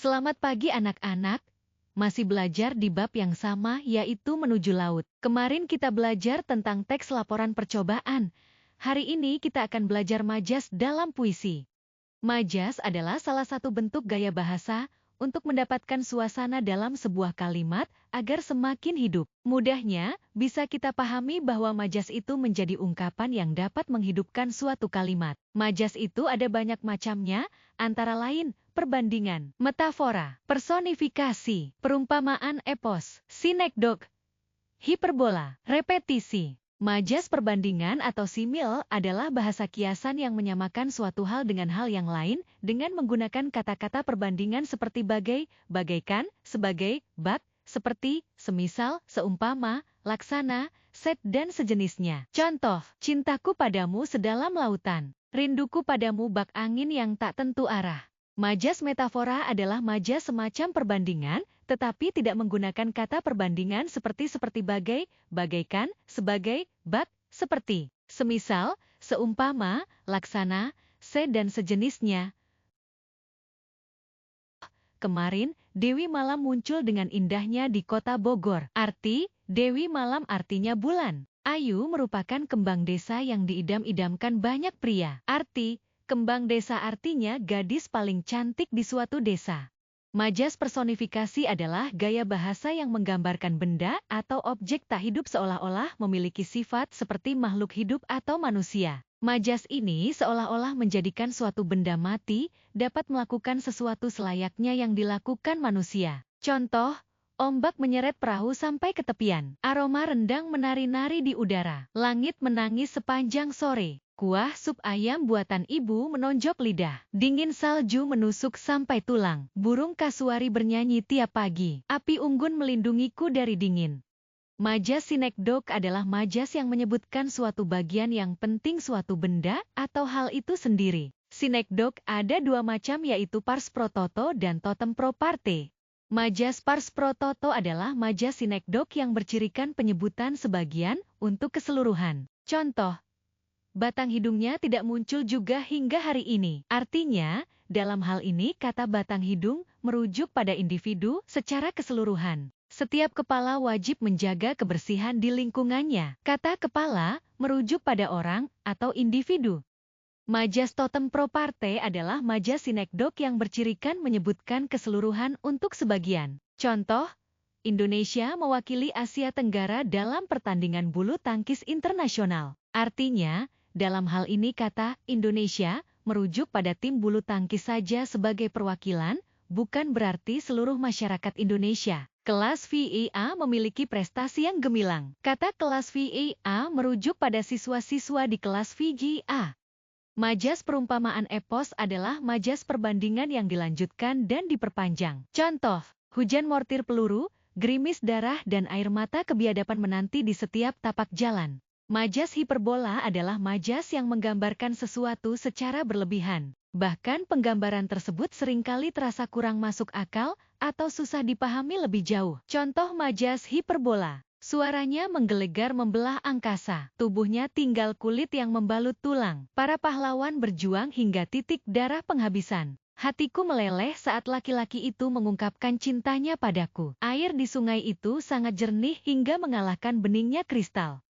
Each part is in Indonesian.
Selamat pagi anak-anak. Masih belajar di bab yang sama, yaitu menuju laut. Kemarin kita belajar tentang teks laporan percobaan. Hari ini kita akan belajar majas dalam puisi. Majas adalah salah satu bentuk gaya bahasa untuk mendapatkan suasana dalam sebuah kalimat agar semakin hidup. Mudahnya, bisa kita pahami bahwa majas itu menjadi ungkapan yang dapat menghidupkan suatu kalimat. Majas itu ada banyak macamnya, antara lain perbandingan, metafora, personifikasi, perumpamaan epos, sinekdok, hiperbola, repetisi. Majas perbandingan atau simil adalah bahasa kiasan yang menyamakan suatu hal dengan hal yang lain dengan menggunakan kata-kata perbandingan seperti bagai, bagaikan, sebagai, bak, seperti, semisal, seumpama, laksana, set dan sejenisnya. Contoh, cintaku padamu sedalam lautan, rinduku padamu bak angin yang tak tentu arah. Majas metafora adalah majas semacam perbandingan, tetapi tidak menggunakan kata perbandingan seperti bagai, bagaikan, sebagai, bak, seperti, semisal, seumpama, laksana, se dan sejenisnya. Kemarin, Dewi Malam muncul dengan indahnya di kota Bogor. Arti, Dewi Malam artinya bulan. Ayu merupakan kembang desa yang diidam-idamkan banyak pria. Arti, kembang desa artinya gadis paling cantik di suatu desa. Majas personifikasi adalah gaya bahasa yang menggambarkan benda atau objek tak hidup seolah-olah memiliki sifat seperti makhluk hidup atau manusia. Majas ini seolah-olah menjadikan suatu benda mati dapat melakukan sesuatu selayaknya yang dilakukan manusia. Contoh, ombak menyeret perahu sampai ke tepian. Aroma rendang menari-nari di udara. Langit menangis sepanjang sore. Kuah sup ayam buatan ibu menonjok lidah. Dingin salju menusuk sampai tulang. Burung kasuari bernyanyi tiap pagi. Api unggun melindungiku dari dingin. Majas sinekdok adalah majas yang menyebutkan suatu bagian yang penting suatu benda atau hal itu sendiri. Sinekdok ada dua macam yaitu pars pro toto dan totem pro parte. Majas pars pro toto adalah majas sinekdok yang bercirikan penyebutan sebagian untuk keseluruhan. Contoh, batang hidungnya tidak muncul juga hingga hari ini. Artinya, dalam hal ini kata batang hidung merujuk pada individu secara keseluruhan. Setiap kepala wajib menjaga kebersihan di lingkungannya. Kata kepala merujuk pada orang atau individu. Majas totem pro parte adalah majas sinekdok yang bercirikan menyebutkan keseluruhan untuk sebagian. Contoh, Indonesia mewakili Asia Tenggara dalam pertandingan bulu tangkis internasional. Artinya, dalam hal ini kata Indonesia merujuk pada tim bulu tangkis saja sebagai perwakilan, bukan berarti seluruh masyarakat Indonesia. Kelas VIA memiliki prestasi yang gemilang. Kata kelas VIA merujuk pada siswa-siswa di kelas VGA. Majas perumpamaan epos adalah majas perbandingan yang dilanjutkan dan diperpanjang. Contoh, hujan mortir peluru, gerimis darah dan air mata kebiadaban menanti di setiap tapak jalan. Majas hiperbola adalah majas yang menggambarkan sesuatu secara berlebihan. Bahkan penggambaran tersebut seringkali terasa kurang masuk akal atau susah dipahami lebih jauh. Contoh majas hiperbola. Suaranya menggelegar membelah angkasa. Tubuhnya tinggal kulit yang membalut tulang. Para pahlawan berjuang hingga titik darah penghabisan. Hatiku meleleh saat laki-laki itu mengungkapkan cintanya padaku. Air di sungai itu sangat jernih hingga mengalahkan beningnya kristal.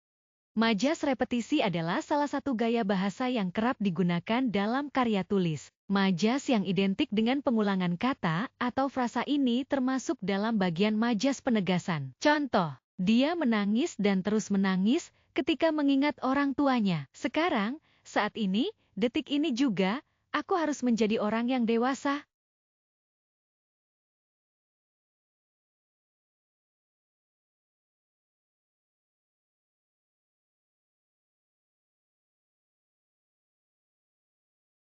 Majas repetisi adalah salah satu gaya bahasa yang kerap digunakan dalam karya tulis. Majas yang identik dengan pengulangan kata atau frasa ini termasuk dalam bagian majas penegasan. Contoh, dia menangis dan terus menangis ketika mengingat orang tuanya. Sekarang, saat ini, detik ini juga, aku harus menjadi orang yang dewasa.